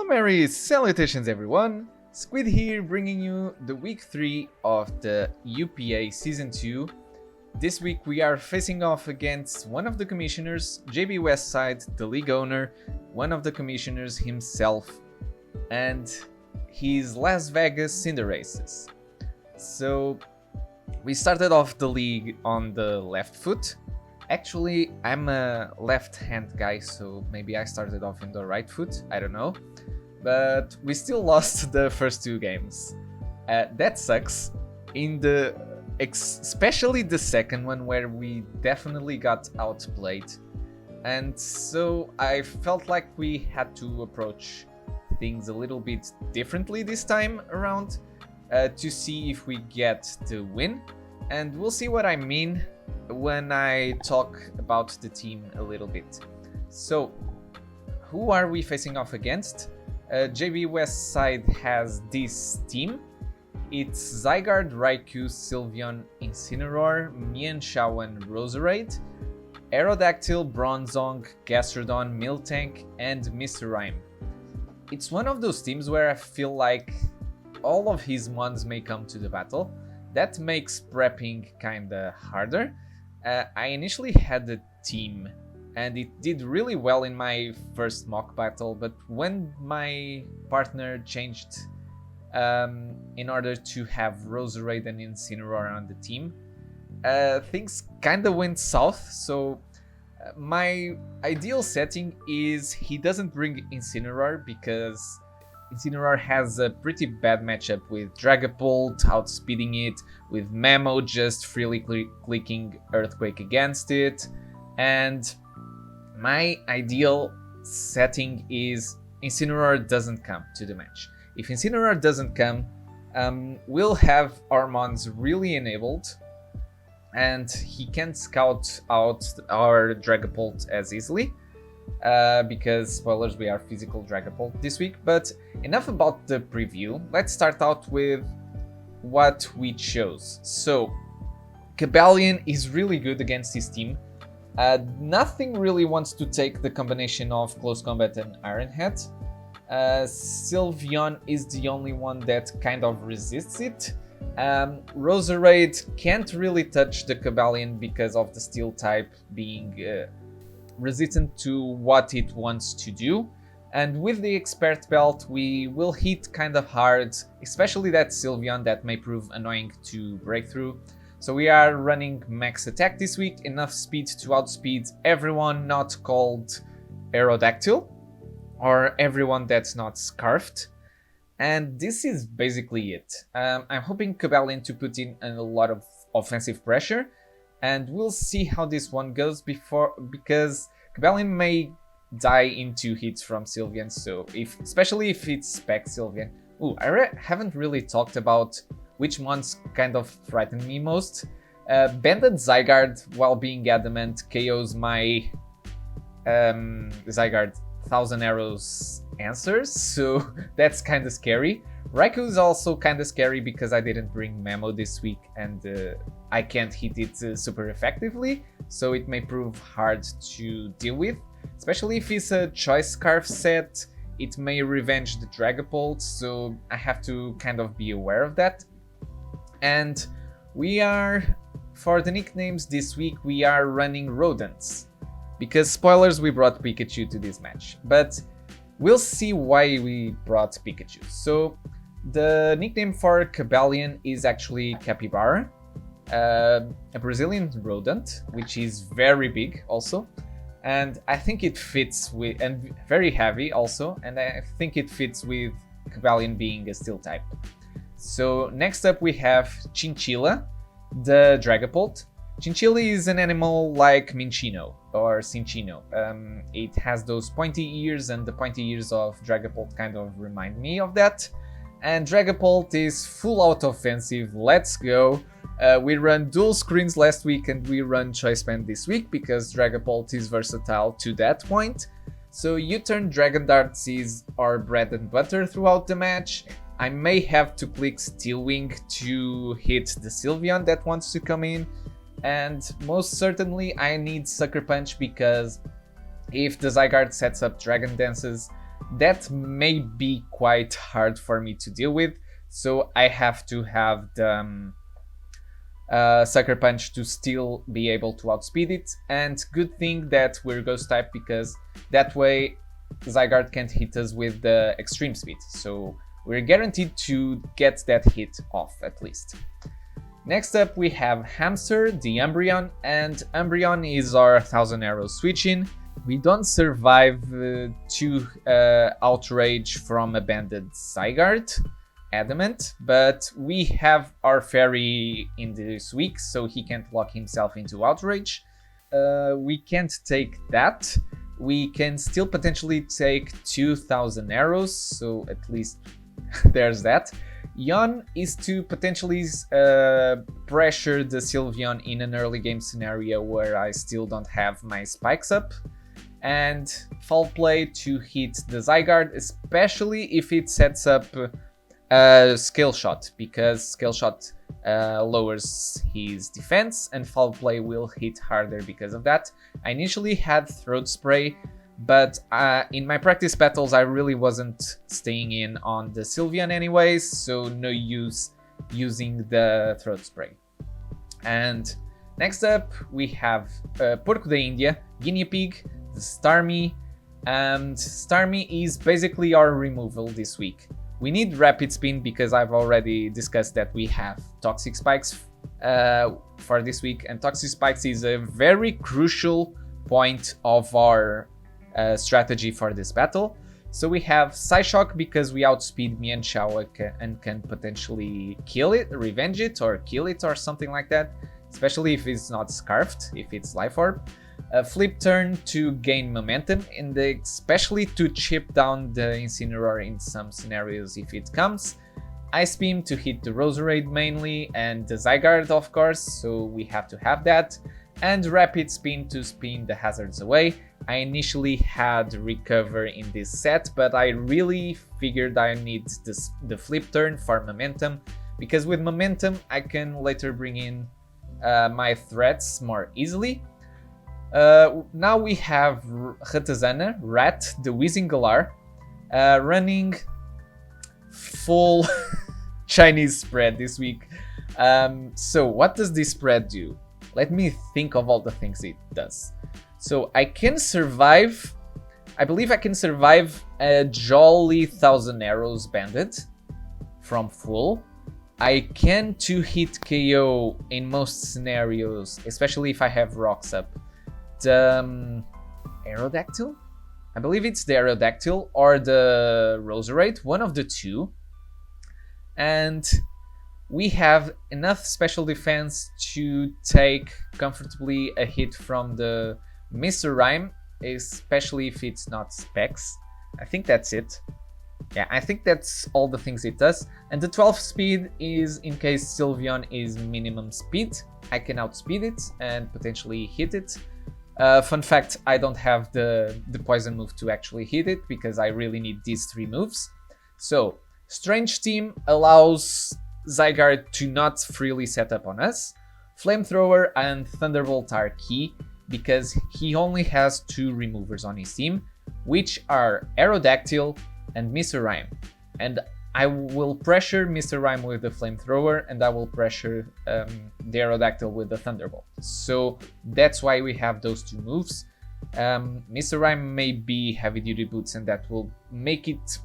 Calamari Salutations everyone! Squid here bringing you the week 3 of the UPA Season 2. This week we are facing off against one of the commissioners, JBWestside, the league owner, one of the commissioners himself, and his Las Vegas Cinderaces. So we started off the league on the left foot. Actually, I'm a left-hand guy, so maybe I started off in the right foot, I don't know. But we still lost the first two games. That sucks. Especially the second one, where we definitely got outplayed. And so I felt like we had to approach things a little bit differently this time around to see if we get the win. And we'll see what I mean when I talk about the team a little bit. So, who are we facing off against? JBWestside has this team. It's Zygarde, Raikou, Sylveon, Incineroar, Mienshao and Roserade, Aerodactyl, Bronzong, Gastrodon, Miltank, and Mr. Rhyme. It's one of those teams where I feel like all of his mons may come to the battle. That makes prepping kinda harder. I initially had a team and it did really well in my first mock battle, but when my partner changed in order to have Roserade and Incineroar on the team, things kinda went south. So my ideal setting is he doesn't bring Incineroar because Incineroar has a pretty bad matchup with Dragapult outspeeding it, with Memo just freely clicking Earthquake against it, and my ideal setting is Incineroar doesn't come to the match. If Incineroar doesn't come, we'll have our mons really enabled, and he can't scout out our Dragapult as easily. Because, spoilers, we are physical Dragapult this week. But enough about the preview. Let's start out with what we chose. So, Cobalion is really good against his team. Nothing really wants to take the combination of Close Combat and Iron Head. Sylveon is the only one that kind of resists it. Roserade can't really touch the Cobalion because of the Steel type being resistant to what it wants to do, and with the Expert Belt we will hit kind of hard, especially that Sylveon that may prove annoying to break through. So we are running max attack this week, enough speed to outspeed everyone not called Aerodactyl, or everyone that's not Scarfed, and this is basically it. I'm hoping Cobalion to put in a lot of offensive pressure, and we'll see how this one goes because Cobalion may die in 2 hits from Sylveon, so especially if it's Spec Sylveon. Ooh, I haven't really talked about which ones kind of frighten me most. Banded Zygarde, while being adamant, KOs my Zygarde 1000 Arrows answers, so that's kinda scary. Raikou is also kinda scary because I didn't bring Memo this week and I can't hit it super effectively, so it may prove hard to deal with. Especially if it's a Choice Scarf set, it may revenge the Dragapult, so I have to kind of be aware of that. And for the nicknames this week, we are running Rodents. Because, spoilers, we brought Pikachu to this match, but we'll see why we brought Pikachu. So, the nickname for Cobalion is actually Capybara, a Brazilian rodent, which is very big also, and I think it fits with, and very heavy also, and I think it fits with Cobalion being a Steel type. So next up we have Chinchilla, the Dragapult. Chinchilla is an animal like Minccino or Cinccino. It has those pointy ears, and the pointy ears of Dragapult kind of remind me of that. And Dragapult is full out offensive. Let's go. We run dual screens last week and we run Choice Band this week because Dragapult is versatile to that point. So U-turn Dragon Darts is our bread and butter throughout the match. I may have to click Steel Wing to hit the Sylveon that wants to come in. And most certainly I need Sucker Punch because if the Zygarde sets up Dragon Dances, that may be quite hard for me to deal with, so I have to have the Sucker Punch to still be able to outspeed it. And good thing that we're Ghost type, because that way Zygarde can't hit us with the Extreme Speed, so we're guaranteed to get that hit off at least. Next up we have Hamster, the Umbreon, and Umbreon is our 1000 Arrows switch-in. We don't survive to Outrage from a banded Zygarde, Adamant, but we have our Fairy in this week, so he can't lock himself into Outrage. We can't take that. We can still potentially take 2000 Arrows, so at least there's that. Yawn is to potentially pressure the Sylveon in an early game scenario where I still don't have my spikes up. And Foul Play to hit the Zygarde, especially if it sets up Scale Shot, because Scale Shot lowers his defense and Foul Play will hit harder because of that. I initially had Throat Spray, but in my practice battles I really wasn't staying in on the Sylveon anyways, so no use using the Throat Spray. And next up we have Porco de India, Guinea Pig, the Starmie, and Starmie is basically our removal this week. We need Rapid Spin because I've already discussed that we have Toxic Spikes for this week, and Toxic Spikes is a very crucial point of our strategy for this battle. So we have Psyshock because we outspeed Mienshao and can potentially kill it, revenge it, or kill it or something like that, especially if it's not Scarfed, if it's Life Orb. Flip Turn to gain momentum, and especially to chip down the Incineroar in some scenarios if it comes. Ice Beam to hit the Roserade mainly, and the Zygarde of course, so we have to have that. And Rapid Spin to spin the hazards away. I initially had Recover in this set, but I really figured I need the Flip Turn for momentum, because with momentum I can later bring in my threats more easily. Now we have Ratazana, Rat, the Weezing running full Chinese spread this week. So what does this spread do? Let me think of all the things it does. So I can survive, I believe I can survive a jolly 1000 Arrows banded from full. I can 2-hit KO in most scenarios, especially if I have rocks up. The Aerodactyl? I believe it's the Aerodactyl or the Roserade, one of the two. And we have enough special defense to take comfortably a hit from the Mr. Rhyme, especially if it's not Specs. I think that's it. Yeah, I think that's all the things it does. And the 12 speed is in case Sylveon is minimum speed. I can outspeed it and potentially hit it. Fun fact, I don't have the poison move to actually hit it because I really need these 3 moves. So, Strange Team allows Zygarde to not freely set up on us. Flamethrower and Thunderbolt are key because he only has 2 removers on his team, which are Aerodactyl and Mr. Rhyme. And I will pressure Mr. Rhyme with the Flamethrower, and I will pressure the Aerodactyl with the Thunderbolt. So that's why we have those 2 moves. Mr. Rhyme may be heavy duty boots, and that will make it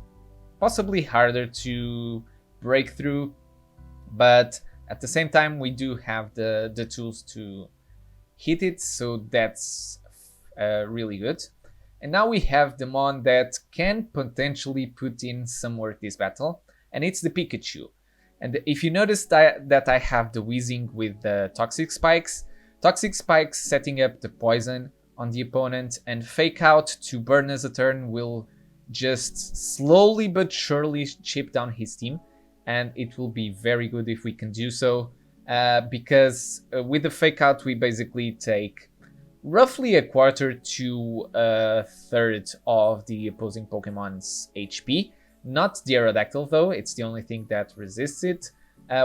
possibly harder to break through, but at the same time we do have the tools to hit it, so that's really good. And now we have the mon that can potentially put in some work this battle, and it's the Pikachu. And if you notice that I have the Weezing with the Toxic Spikes setting up the poison on the opponent, and Fake Out to burn as a turn will just slowly but surely chip down his team, and it will be very good if we can do so, because with the Fake Out we basically take roughly a quarter to a third of the opposing Pokemon's HP. Not the Aerodactyl though, it's the only thing that resists it.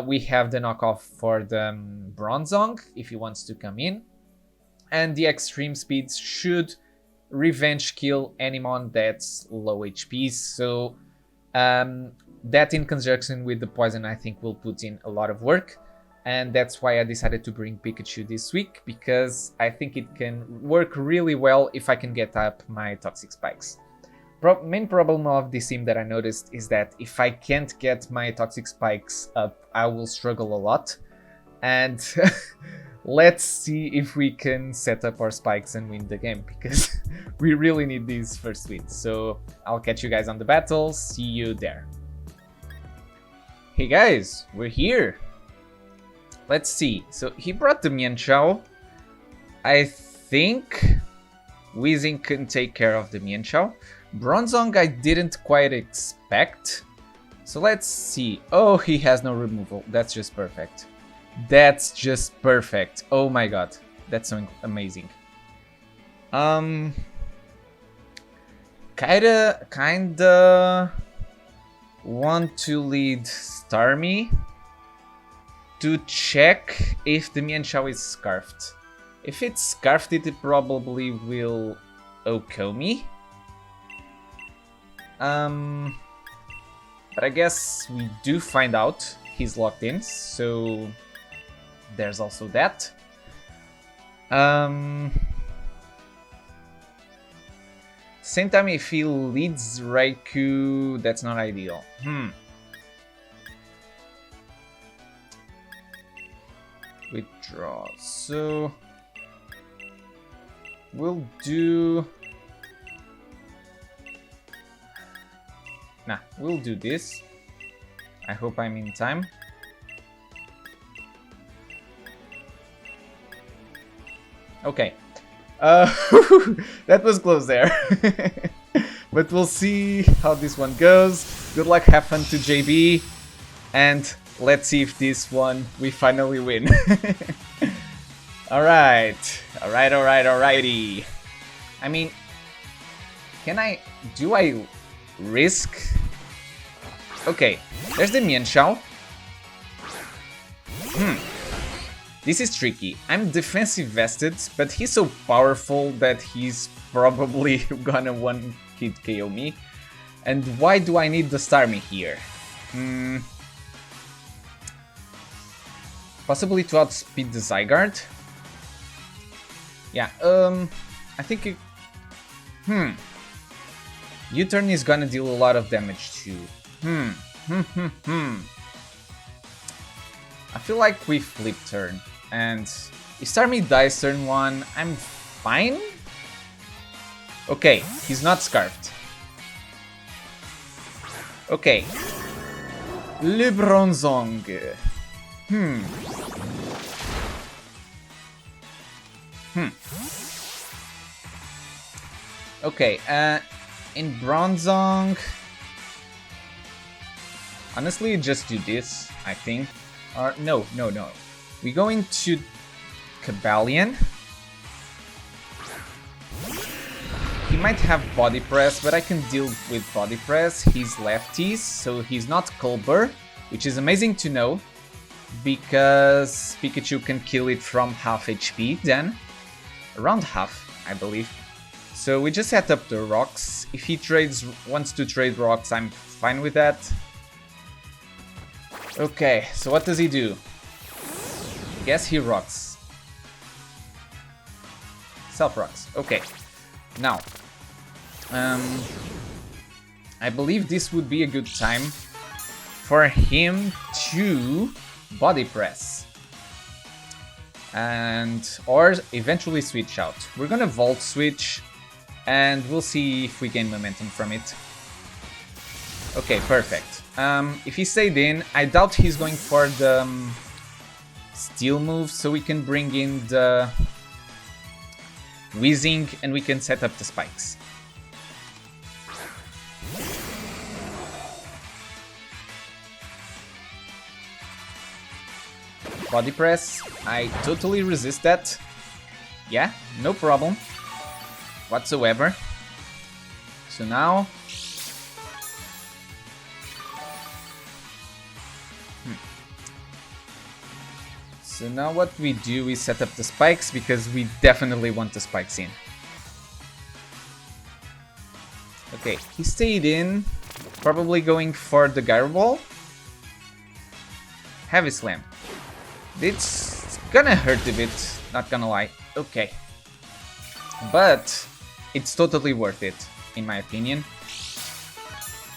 We have the knockoff for the Bronzong if he wants to come in. And the extreme speeds should revenge kill Animon that's low HP. So that in conjunction with the poison, I think will put in a lot of work. And that's why I decided to bring Pikachu this week, because I think it can work really well if I can get up my Toxic Spikes. Main problem of this team that I noticed is that if I can't get my Toxic Spikes up, I will struggle a lot. And let's see if we can set up our spikes and win the game, because we really need these first wins. So I'll catch you guys on the battle. See you there. Hey guys, we're here. Let's see. So he brought the Mienshao. I think Weezing can take care of the Mienshao. Bronzong I didn't quite expect. So let's see. Oh, he has no removal. That's just perfect. That's just perfect. Oh my god. That's so amazing. Kinda want to lead Starmie to check if the Mienshao is scarfed. If it's scarfed, it probably will OHKO me. But I guess we do find out he's locked in, so there's also that. Same time, if he leads Raikou, that's not ideal. Withdraw. So we'll do... Nah, we'll do this. I hope I'm in time. Okay. That was close there. But we'll see how this one goes. Good luck, have fun to JB. And let's see if this one we finally win. Alrighty. I mean, do I risk? Okay, there's the Mienshao. This is tricky. I'm defensive vested, but he's so powerful that he's probably gonna one-hit KO me. And why do I need the Starmie here? Possibly to outspeed the Zygarde. Yeah, I think it... U-turn is gonna deal a lot of damage too. I feel like we flip turn. And if Starmie dies turn 1, I'm fine? Okay, he's not scarfed. Okay. Le Bronzong. Okay, in Bronzong... Honestly, just do this, I think. Or, no. We go into Cabalion. He might have Body Press, but I can deal with Body Press. He's lefties, so he's not Colbur, which is amazing to know, because Pikachu can kill it from half HP then. Around half, I believe. So we just set up the rocks. If he wants to trade rocks, I'm fine with that. Okay, so what does he do? I guess he rocks. Self-rocks. Okay. Now, I believe this would be a good time for him to Body Press. Or eventually switch out. We're gonna Volt Switch, and we'll see if we gain momentum from it. Okay, perfect. If he stayed in, I doubt he's going for the Steel move, so we can bring in the Weezing and we can set up the spikes. Body Press, I totally resist that. Yeah, no problem whatsoever. So now... So now what we do is set up the spikes, because we definitely want the spikes in. Okay, he stayed in. Probably going for the Gyro Ball. Heavy Slam. It's gonna hurt a bit, not gonna lie. Okay. But it's totally worth it, in my opinion.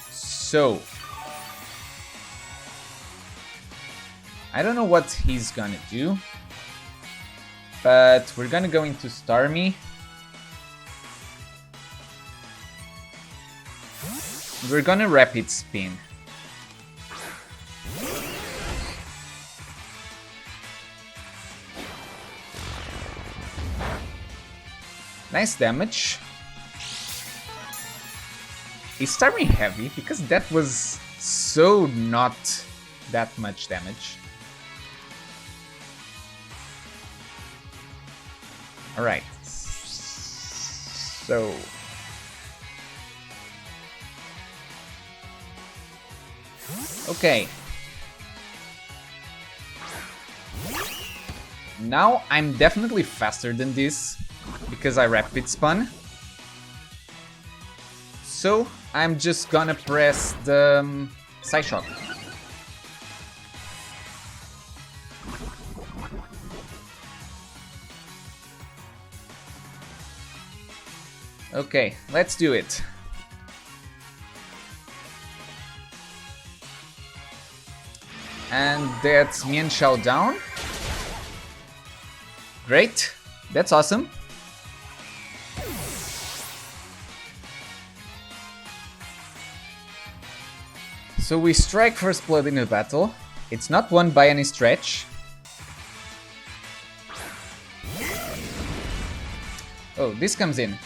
So I don't know what he's gonna do, but we're gonna go into Starmie. We're gonna Rapid Spin. Nice damage. Is Starmie heavy? Because that was so not that much damage. Alright. So okay. Now I'm definitely faster than this because I Rapid Spun. So I'm just gonna press the Psyshock. Okay, let's do it. And that's Mienshao down. Great, that's awesome. So we strike first blood in the battle. It's not won by any stretch. Oh, this comes in.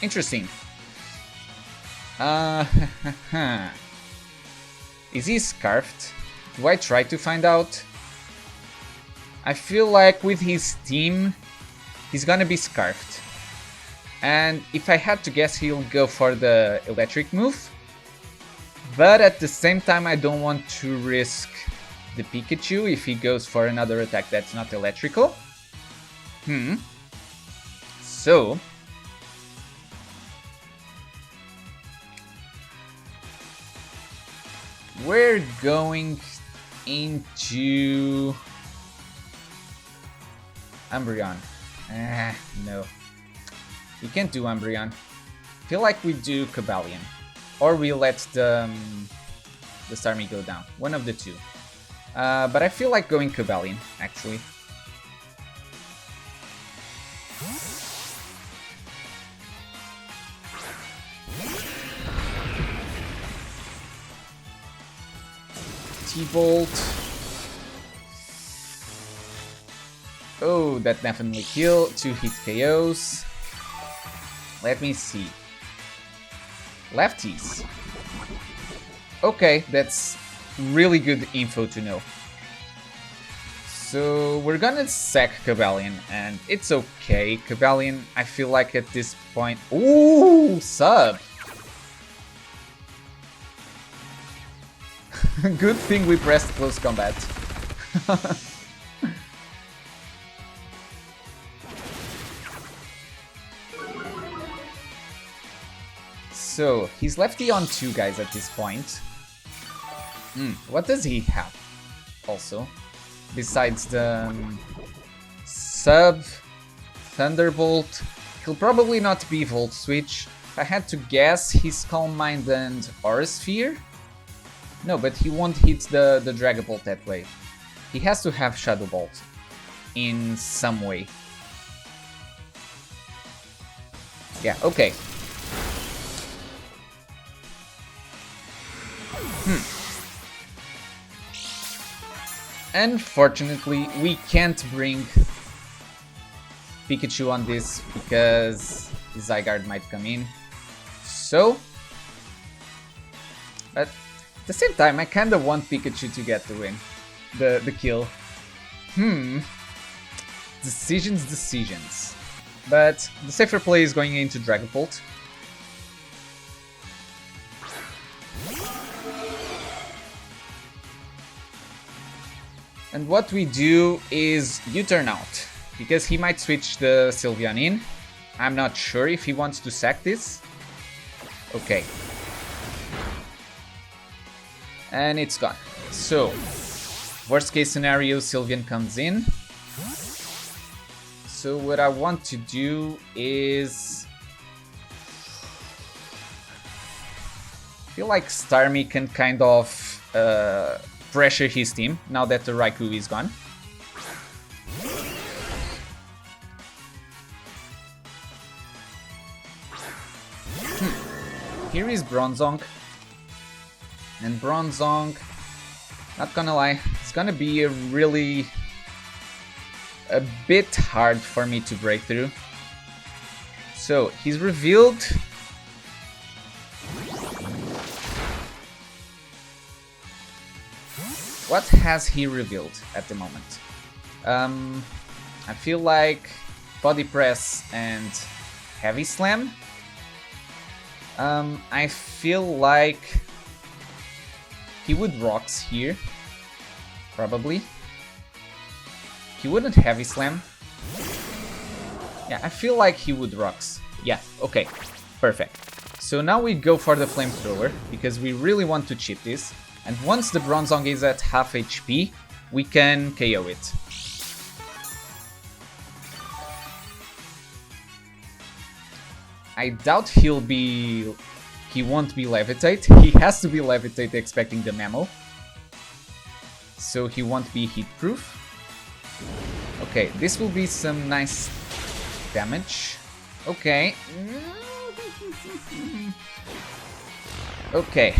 Interesting. Is he scarfed? Do I try to find out? I feel like with his team, he's gonna be scarfed. And if I had to guess, he'll go for the electric move. But at the same time, I don't want to risk the Pikachu if he goes for another attack that's not electrical. So we're going into Umbreon. No. We can't do Umbreon. Feel like we do Cobalion. Or we let the Starmie go down. One of the two. But I feel like going Cobalion, actually. T-Bolt. Oh, that definitely kill. 2 hit KOs. Let me see. Lefties. Okay, that's really good info to know. So we're gonna sack Cobalion, and it's okay. Cobalion, I feel like at this point... Ooh, sub! Good thing we pressed close combat. So, he's lefty on 2 guys at this point. What does he have? Also, besides the sub, Thunderbolt, he'll probably not be Volt Switch. If I had to guess, he's Calm Mind and Aura Sphere. No, but he won't hit the Dragapult that way. He has to have Shadow Bolt in some way. Yeah, okay. Unfortunately, we can't bring Pikachu on this because Zygarde might come in. So, but at the same time, I kind of want Pikachu to get the win, the kill. Decisions. But the safer play is going into Dragapult. And what we do is U-turn out, because he might switch the Sylveon in. I'm not sure if he wants to sack this. Okay. And it's gone. So, worst case scenario, Sylveon comes in. So what I want to do is... I feel like Starmie can kind of pressure his team now that the Raikou is gone. Here is Bronzong. And Bronzong, not gonna lie, it's gonna be a bit hard for me to break through. So he's revealed. What has he revealed at the moment? I feel like Body Press and Heavy Slam. I feel like he would Rocks here, probably. He wouldn't Heavy Slam. Yeah, I feel like he would Rocks. Yeah, okay, perfect. So now we go for the Flamethrower, because we really want to cheat this. And once the Bronzong is at half HP, we can KO it. I doubt he won't be Levitate. He has to be Levitate expecting the Mammo. So he won't be Heat Proof. Okay, this will be some nice damage. Okay. Okay.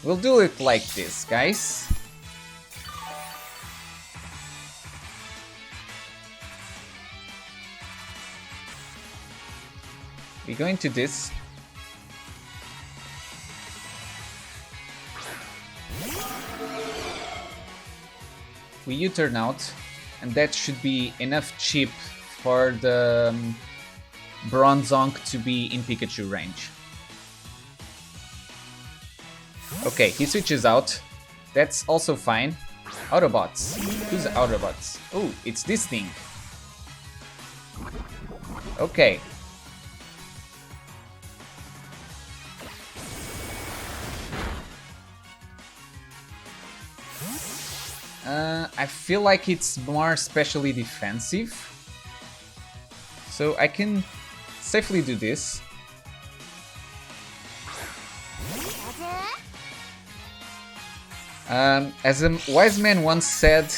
We'll do it like this, guys. We go into this. We U-turn out, and that should be enough chip for the Bronzong to be in Pikachu range. Okay, he switches out. That's also fine. Autobots. Who's Autobots? Oh, it's this thing. Okay. I feel like it's more specially defensive. So I can safely do this. As a wise man once said,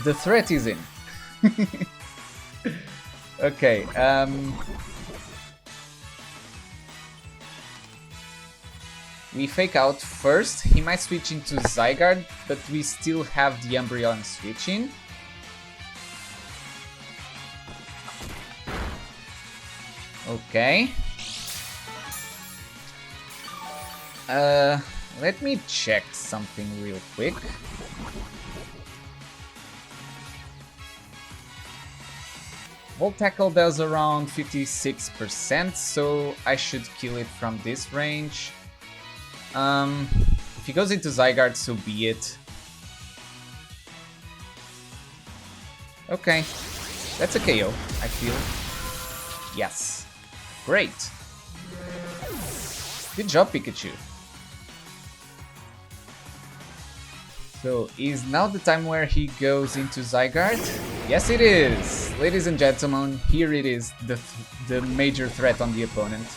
the threat is in. Okay, we fake out first. He might switch into Zygarde, but we still have the Umbreon switching. Okay. Let me check something real quick. Volt Tackle does around 56%, so I should kill it from this range. If he goes into Zygarde, so be it. Okay, that's a KO, I feel. Yes. Great. Good job, Pikachu. So, is now the time where he goes into Zygarde? Yes, it is! Ladies and gentlemen, here it is, the major threat on the opponent.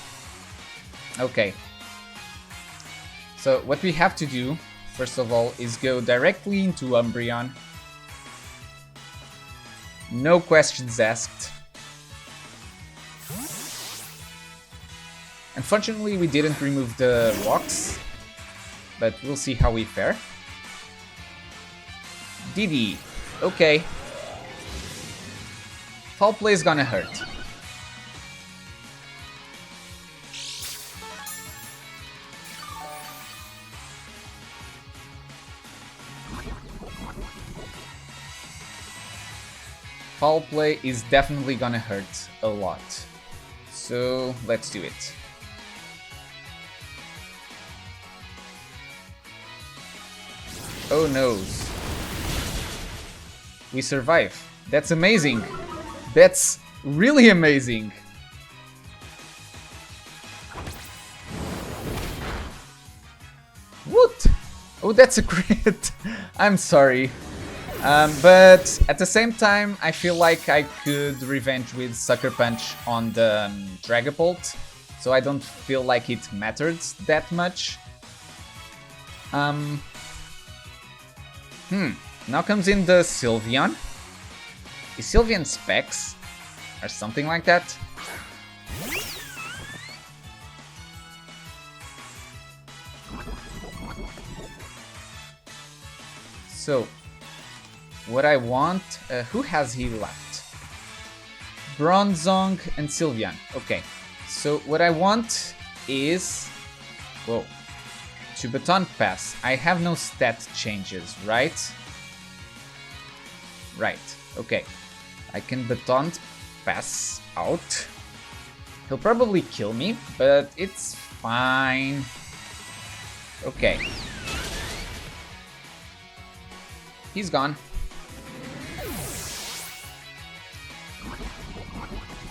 Okay. So, what we have to do, first of all, is go directly into Umbreon. No questions asked. Unfortunately, we didn't remove the rocks, but we'll see how we fare. DD. Okay. Foul play is gonna hurt. Foul play is definitely gonna hurt a lot. So let's do it. Oh noes. We survive. That's amazing. That's really amazing. What? Oh, that's a crit. I'm sorry. But at the same time, I feel like I could revenge with Sucker Punch on the Dragapult. So I don't feel like it mattered that much. Now comes in the Sylveon. Is Sylveon Specs? Or something like that? So, what I want... who has he left? Bronzong and Sylveon. Okay, so what I want is... Whoa. To Baton Pass. I have no stat changes, right? Right, okay. I can Baton Pass out. He'll probably kill me, but it's fine. Okay. He's gone.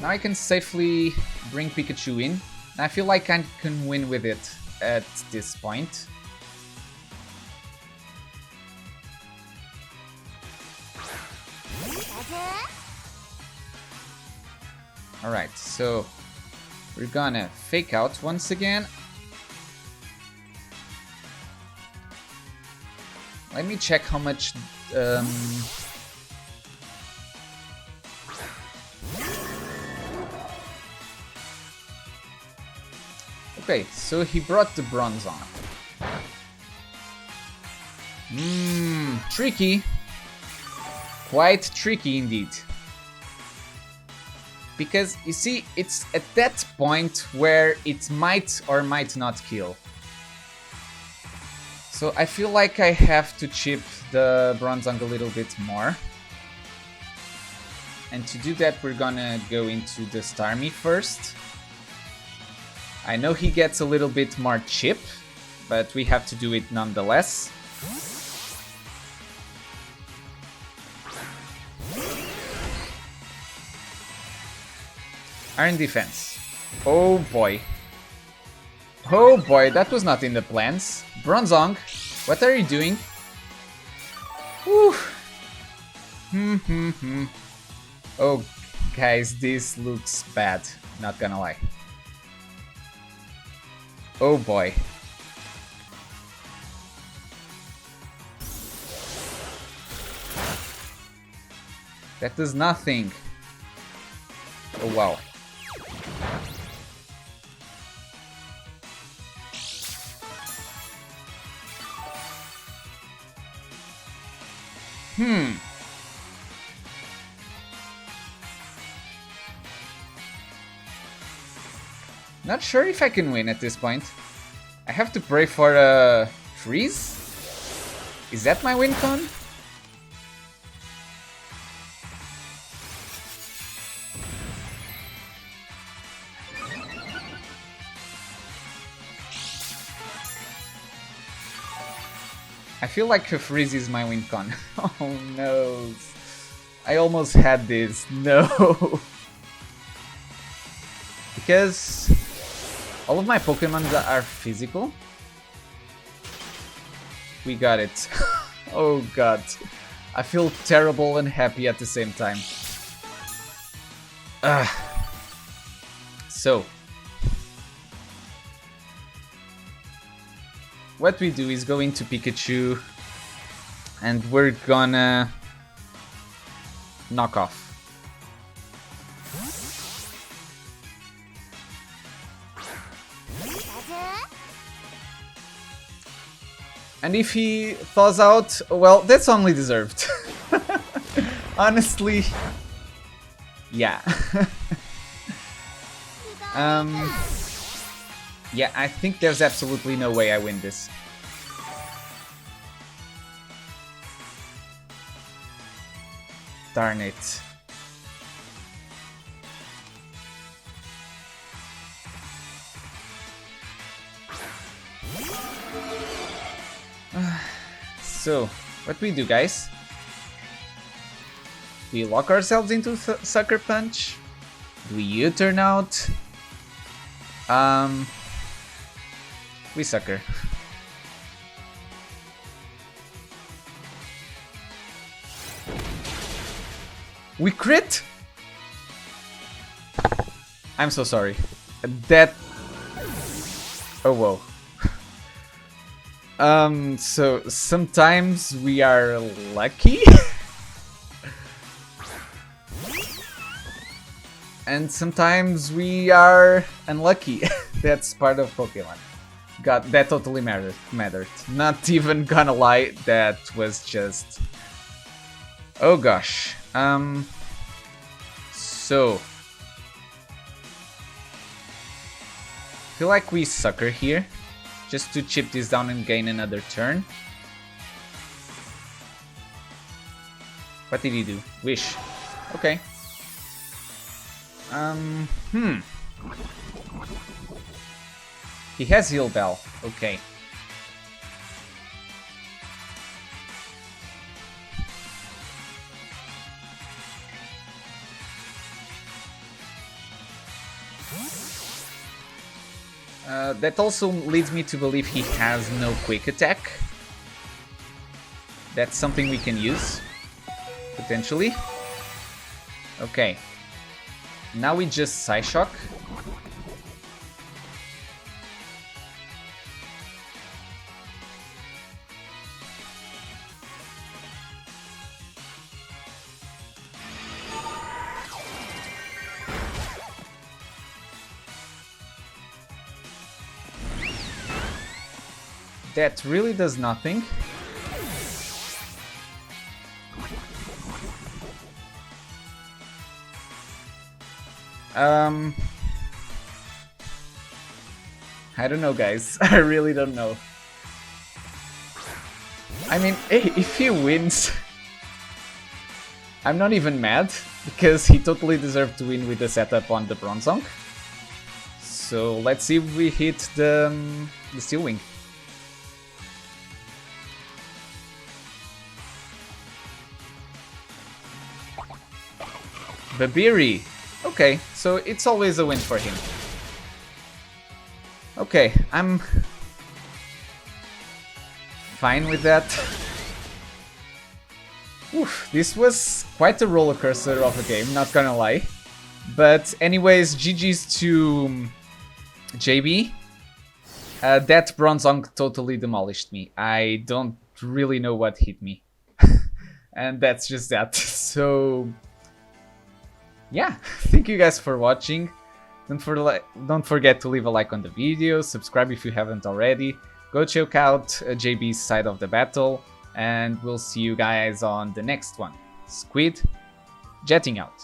Now I can safely bring Pikachu in. I feel like I can win with it at this point. Alright, so we're gonna fake out once again. Let me check how much... Okay, so he brought the bronze on. Tricky. Quite tricky indeed. Because, you see, it's at that point where it might or might not kill. So I feel like I have to chip the Bronzong a little bit more. And to do that, we're gonna go into the Starmie first. I know he gets a little bit more chip, but we have to do it nonetheless. Iron defense. Oh boy. Oh boy, that was not in the plans. Bronzong, what are you doing? Whew. Oh, guys, this looks bad. Not gonna lie. Oh boy. That does nothing. Oh wow. Not sure if I can win at this point. I have to pray for a freeze? Is that my win con? I feel like a freeze is my win con. Oh no. I almost had this. No. Because all of my Pokemon are physical. We got it. Oh god. I feel terrible and happy at the same time. So. What we do is go into Pikachu and we're gonna knock off. And if he thaws out, well, that's only deserved. Honestly, yeah. Yeah, I think there's absolutely no way I win this. Darn it. So, what we do, guys? We lock ourselves into Sucker Punch. Do we U-turn out? We Sucker. We crit? I'm so sorry. That... Oh, whoa. So sometimes we are lucky. And sometimes we are unlucky. That's part of Pokemon. God, that totally mattered. Not even gonna lie, that was just... Oh gosh. So... I feel like we Sucker here. Just to chip this down and gain another turn. What did he do? Wish. Okay. He has Heal Bell. Okay. That also leads me to believe he has no Quick Attack. That's something we can use, potentially. Okay. Now we just Psyshock. That really does nothing. I don't know, guys. I really don't know. I mean, hey, if he wins, I'm not even mad, because he totally deserved to win with the setup on the Bronzong. So let's see if we hit the Steel Wing. Braviaries. Okay, so it's always a win for him. Okay, I'm fine with that. Oof, this was quite a roller coaster of a game, not gonna lie. But anyways, GG's to JB. That Bronzong totally demolished me. I don't really know what hit me. And that's just that. So... yeah, thank you guys for watching. Don't forget to leave a like on the video, subscribe if you haven't already. Go check out JB's side of the battle, and we'll see you guys on the next one. Squid, jetting out.